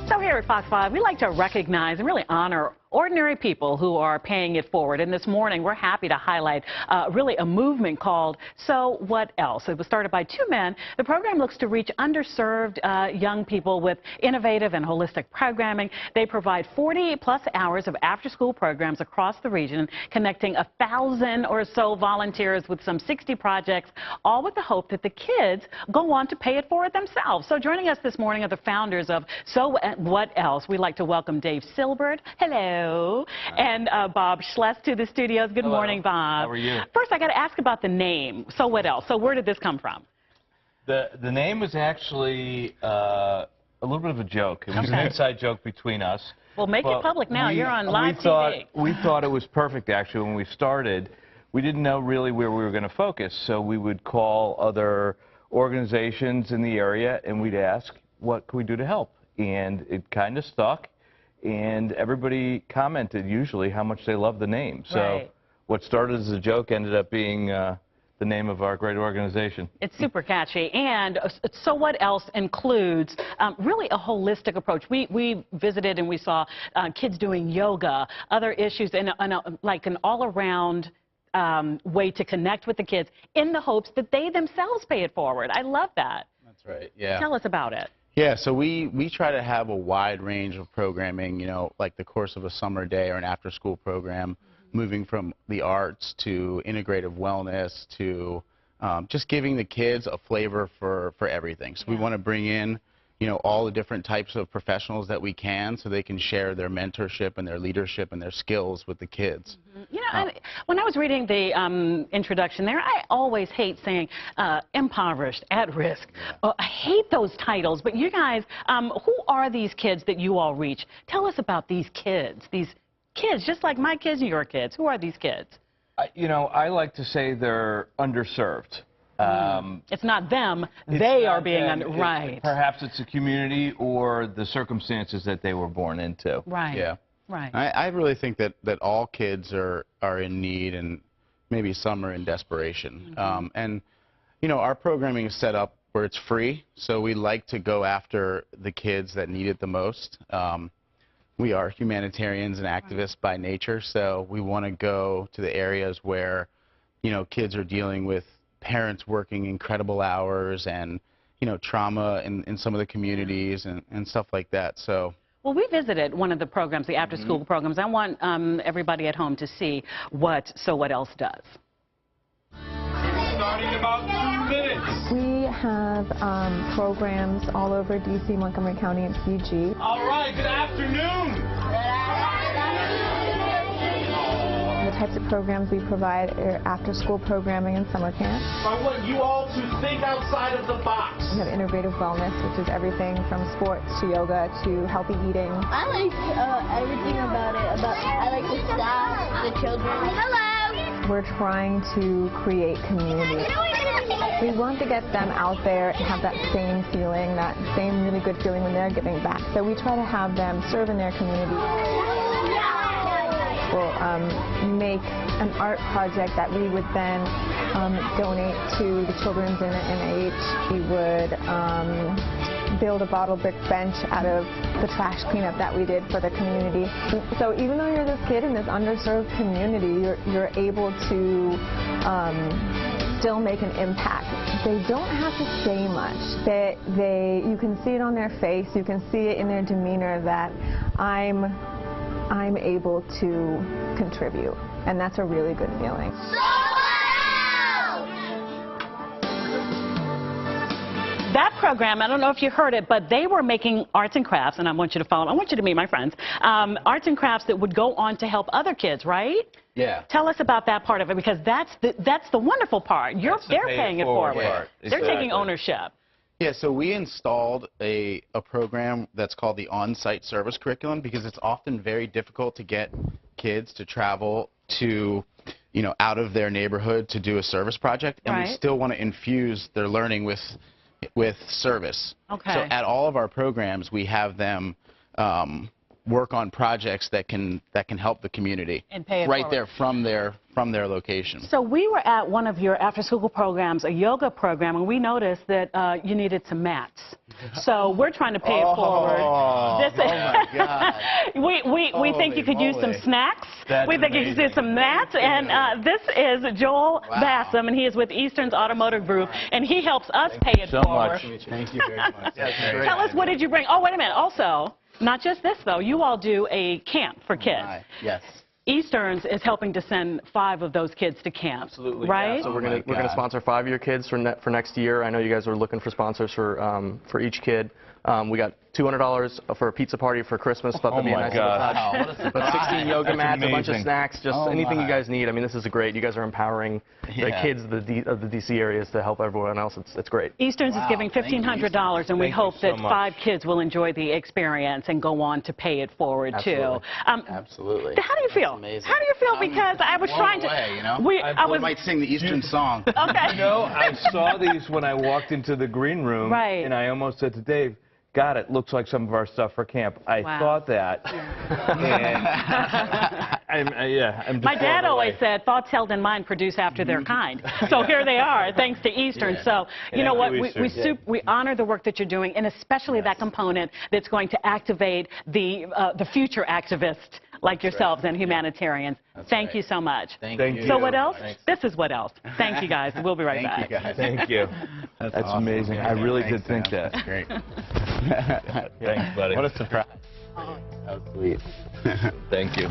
So here at Fox 5, we like to recognize and really honor ordinary people who are paying it forward. And this morning, we're happy to highlight really a movement called So What Else? It was started by two men. The program looks to reach underserved young people with innovative and holistic programming. They provide 40-plus hours of after-school programs across the region, connecting 1,000 or so volunteers with some 60 projects, all with the hope that the kids go on to pay it forward themselves. So joining us this morning are the founders of So What Else? We'd like to welcome Dave Silbert. Hello. And Bob Schless to the studios. Good morning, Bob. How are you? First, I got to ask about the name. So what else? So where did this come from? The name was actually a little bit of a joke. It was an inside joke between us. Well, make it public now. You're on live TV. We thought it was perfect, actually, when we started. We didn't know really where we were going to focus, so we would call other organizations in the area, and we'd ask, what can we do to help? And it kind of stuck. And everybody commented usually how much they love the name. So what started as a joke ended up being the name of our great organization. It's super catchy. And So What Else includes really a holistic approach. We visited and we saw kids doing yoga, other issues, and like an all-around way to connect with the kids in the hopes that they themselves pay it forward. I love that. That's right, yeah. Tell us about it. Yeah, so we try to have a wide range of programming, you know, like the course of a summer day or an after-school program, moving from the arts to integrative wellness to just giving the kids a flavor for everything. So we want to bring in, you know, all the different types of professionals that we can so they can share their mentorship and their leadership and their skills with the kids. You know, when I was reading the introduction there, I always hate saying impoverished, at risk. I hate those titles, but you guys, who are these kids that you all reach? Tell us about these kids, just like my kids and your kids. Who are these kids? You know, I like to say they're underserved. It's not them, they are being right. Perhaps it's the community or the circumstances that they were born into. Right. Yeah. Right. I really think that all kids are in need, and maybe some are in desperation. And, you know, our programming is set up where it's free, so we like to go after the kids that need it the most. We are humanitarians and activists by nature, so we want to go to the areas where, you know, kids are dealing with parents working incredible hours and, you know, trauma in some of the communities and stuff like that. So. Well, we visited one of the programs, the after-school programs. I want everybody at home to see what So What Else does. Starting in about 2 minutes. We have programs all over D.C., Montgomery County, and PG. All right, good afternoon. The types of programs we provide are after-school programming and summer camp. I want you all to think outside of the box. We have integrative wellness, which is everything from sports to yoga to healthy eating. I like everything about it. I like the staff, the children. Hello! We're trying to create community. We want to get them out there and have that same feeling, that same really good feeling when they're giving back. So we try to have them serve in their community. We'll make an art project that we would then donate to the Children's NIH. We would build a bottle brick bench out of the trash cleanup that we did for the community. So even though you're this kid in this underserved community, you're able to still make an impact. They don't have to say much. You can see it on their face, you can see it in their demeanor that I'm able to contribute, and that's a really good feeling. That program, I don't know if you heard it, but they were making arts and crafts, and I want you to follow. I want you to meet my friends. Arts and crafts that would go on to help other kids, right? Yeah. Tell us about that part of it, because that's the wonderful part. They're paying it forward. They're taking ownership. Yeah, so we installed a program that's called the on-site service curriculum, because it's often very difficult to get kids to travel to, you know, out of their neighborhood to do a service project, and we still want to infuse their learning with service. Okay. So at all of our programs, we have them work on projects that can help the community. And pay it right forward. there from their location. So we were at one of your after-school programs, a yoga program, and we noticed that you needed some mats. So we're trying to pay it forward. Oh my God. We think you could use some moly. snacks. That's we think you could use some mats. And this is Joel Bassam, and he is with Eastern's Automotive Group, and he helps us pay it so forward. much. Thank you very much. Tell us, what did you bring? Oh, wait a minute. Also, not just this, though. You all do a camp for kids. Yes. Eastern's is helping to send 5 of those kids to camp. Absolutely, right? yeah. So we're gonna sponsor 5 of your kids for next year. I know you guys are looking for sponsors for each kid. We got $200 for a pizza party for Christmas. Thought that'd be a nice little touch. Wow, what a But surprise. 16 yoga mats, a bunch of amazing. snacks, just Oh anything my. you guys need. I mean, this is great. You guys are empowering the Yeah. kids of the DC areas to help everyone else. It's great. Eastern's is Wow, giving thank you, $1,500, and we Thank you hope so that much. 5 kids will enjoy the experience and go on to pay it forward, Absolutely. too. Absolutely. How do you feel? amazing. How do you feel? Because I was blown trying to... away, you know? I might sing the Eastern song. Okay. You know, I saw these when I walked into the green room, Right. and I almost said to Dave, God, it looks like some of our stuff for camp. I Wow. thought that. And I'm just My dad blown always away. said, thoughts held in mind produce after their kind. So here they are, thanks to Eastern. So, you know what, Thank you, Eastern. we honor the work that you're doing, and especially that component that's going to activate the future activists like yourselves and humanitarians. Thank right. you so much. Thank Thank you. you. So what else? Thanks. This is what else. Thank you, guys. We'll be right Thank back. you, guys. Thank you. That's That's awesome. amazing. Yeah, I really thanks, did think man. that. That's great. Thanks, buddy. What a surprise. That was sweet. Thank you.